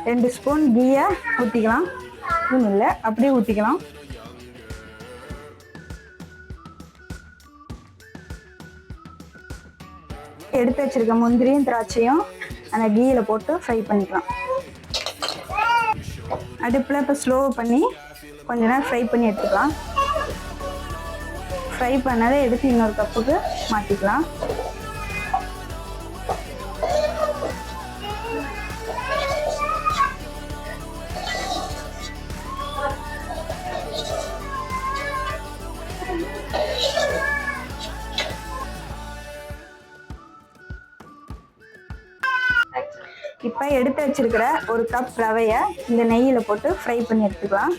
2 spoon கீயை ஊற்றிக்கலாம். Spoon இல்லை, அப்படியே ஊற்றிக்கலாம். எடுத்து வச்சிருக்க முந்திரியும் திராட்சையும் அந்த கீயில் போட்டு ஃப்ரை பண்ணிக்கலாம். அடுப்பில் இப்போ ஸ்லோ பண்ணி கொஞ்ச நேரம் ஃப்ரை பண்ணி எடுத்துக்கலாம். ஃப்ரை பண்ணதை எடுத்து இன்னொரு கப்புக்கு மாற்றிக்கலாம். இப்போ எடுத்து வச்சிருக்கிற 1 கப் ரவையை இந்த நெய்யில் போட்டு ஃப்ரை பண்ணி எடுத்துக்கலாம்.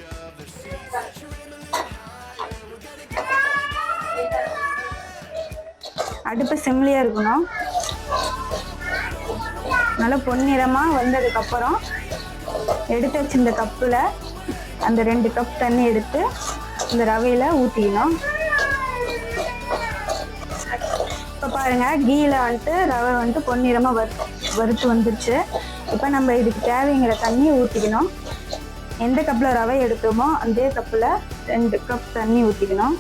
அடுப்பு சிம்லியாக இருக்கணும். நல்லா பொன்னிறமாக வந்ததுக்கப்புறம் எடுத்து வச்சிருந்த கப்பில் அந்த 2 கப் தண்ணி எடுத்து இந்த ரவையில் ஊற்றிக்கணும். இப்போ பாருங்கள், கீயில் வந்துட்டு ரவை வந்துட்டு பொன்னிறமாக வறுத்து வந்துருச்சு. இப்போ நம்ம இதுக்கு தேவைங்கிற தண்ணியை ஊற்றிக்கணும். எந்த கப்பில் ரவை எடுத்தோமோ அதே கப்பில் 2 கப் தண்ணி ஊற்றிக்கணும்.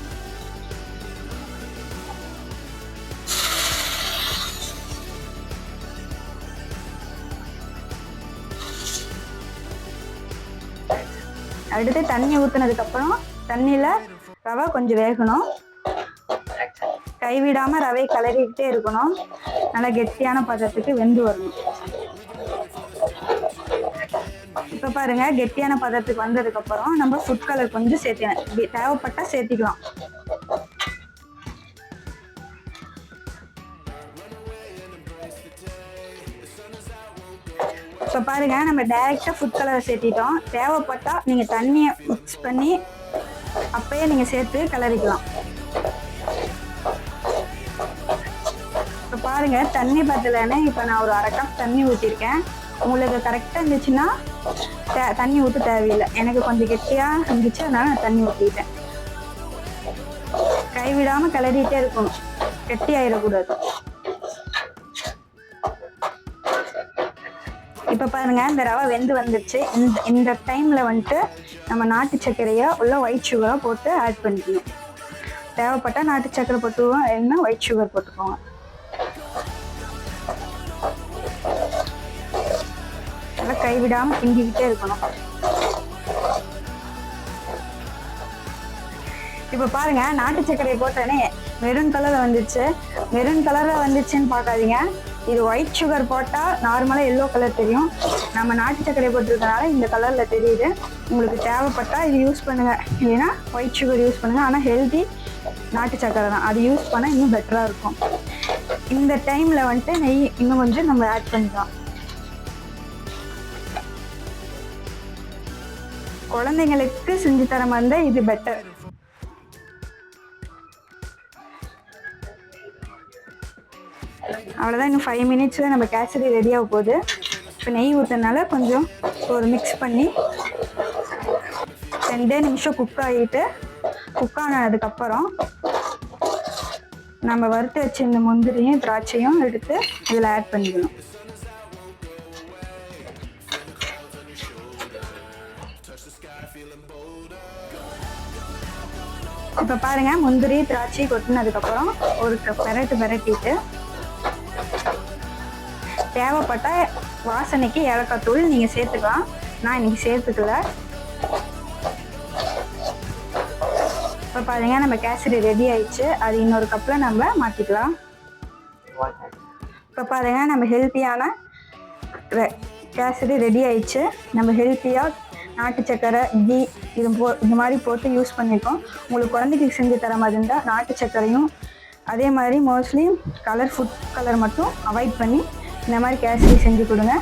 அடுத்து தண்ணி ஊற்றினதுக்கப்புறம் தண்ணியில் ரவை கொஞ்சம் வேகணும். கைவிடாமல் ரவை கிளறிக்கிட்டே இருக்கணும். நல்லா கெட்டியான பதத்துக்கு வெந்து வரணும். இப்போ பாருங்கள், கெட்டியான பதத்துக்கு வந்ததுக்கப்புறம் நம்ம ஃபுட் கலர் கொஞ்சம் சேர்த்திக்கலாம். தேவைப்பட்டால் சேர்த்திக்கலாம். இப்போ பாருங்கள், நம்ம டைரெக்டாக ஃபுட் கலரை சேர்த்திட்டோம். தேவைப்பட்டால் நீங்கள் தண்ணியை மிக்ஸ் பண்ணி அப்பயே நீங்கள் சேர்த்து கிளறிக்கலாம். இப்போ பாருங்கள், தண்ணி பத்தலைன்னு இப்போ நான் ஒரு 1/2 கப் தண்ணி ஊற்றிருக்கேன். உங்களுக்கு கரெக்டாக இருந்துச்சுன்னா தண்ணி ஊற்ற தேவையில்லை. எனக்கு கொஞ்சம் கெட்டியாக இருந்துச்சு, அதனால நான் தண்ணி ஊற்றிட்டேன். கைவிடாமல் கிளறிட்டே இருக்கணும், கெட்டி ஆயிடக்கூடாது. இப்போ பாருங்கள், இந்த ரவை வெந்து வந்துடுச்சு. இந்த டைமில் வந்துட்டு நம்ம நாட்டு சர்க்கரையை உள்ள ஒயிட் சுகரை போட்டு ஆட் பண்ணிக்கணும். தேவைப்பட்டால் நாட்டு சர்க்கரை போட்டுவோம், இல்லைன்னா ஒயிட் சுகர் போட்டுக்கோங்க. நல்லா கைவிடாமல் கிண்டிக்கிட்டே இருக்கணும். இப்போ பாருங்கள், நாட்டு சர்க்கரையை போட்டோன்னே மெரூன் கலரில் வந்துச்சு. மெரூன் கலரில் வந்துச்சுன்னு பார்க்காதீங்க. இது ஒயிட் சுகர் போட்டால் நார்மலாக எல்லோ கலர் தெரியும். நம்ம நாட்டு சர்க்கரை போட்டிருக்கனால இந்த கலரில் தெரியுது. உங்களுக்கு தேவைப்பட்டால் இது யூஸ் பண்ணுங்கள், இல்லைன்னா ஒயிட் சுகர் யூஸ் பண்ணுங்கள். ஆனால் ஹெல்தி நாட்டு சர்க்கரை தான், அது யூஸ் பண்ணால் இன்னும் பெட்டராக இருக்கும். இந்த டைமில் வந்துட்டு நெய் இன்னும் கொஞ்சம் நம்ம ஆட் பண்ணிக்கலாம். குழந்தைங்களுக்கு செஞ்சு தர மாதிரி இருந்தால் இது பெட்டர். அவ்வளோதான், இன்னும் 5 மினிட்ஸில் நம்ம கேசரி ரெடியாக போகுது. இப்போ நெய் ஊற்றுறதுனால கொஞ்சம் ஒரு மிக்ஸ் பண்ணி 2 நிமிஷம் குக் ஆனதுக்கப்புறம் நம்ம வறுத்து வச்சு இந்த முந்திரியும் திராட்சையும் எடுத்து இதில் ஆட் பண்ணிக்கணும். இப்போ பாருங்கள், முந்திரி திராட்சை கொட்டினதுக்கப்புறம் ஒரு பெரட்டிட்டு தேவைப்பட்டால் வாசனைக்கு ஏலக்காய் தூள் நீங்கள் சேர்த்துக்கலாம். நான் இன்றைக்கி சேர்த்துக்கல. இப்போ பாருங்கள், நம்ம கேசரி ரெடி ஆயிடுச்சு. அது இன்னொரு கப்பில் நம்ம மாற்றிக்கலாம். இப்போ பாருங்கள், நம்ம ஹெல்த்தியான கேசரி ரெடி ஆயிடுச்சு. நம்ம ஹெல்த்தியாக நாட்டு சர்க்கரை, கீ இது மாதிரி போட்டு யூஸ் பண்ணியிருக்கோம். உங்களுக்கு குழந்தைக்கு செஞ்சு தர மாதிரி இருந்தால் நாட்டு சர்க்கரையும் அதே மாதிரி மோஸ்ட்லி ஃபுட் கலர் மட்டும் அவாய்ட் பண்ணி இந்த மாதிரி கேசரி செஞ்சு கொடுங்க,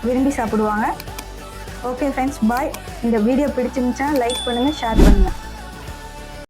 விரும்பி சாப்பிடுவாங்க. ஓகே ஃப்ரெண்ட்ஸ், பாய். இந்த வீடியோ பிடிச்சிருந்துச்சுன்னா லைக் பண்ணுங்கள், ஷேர் பண்ணுங்கள்.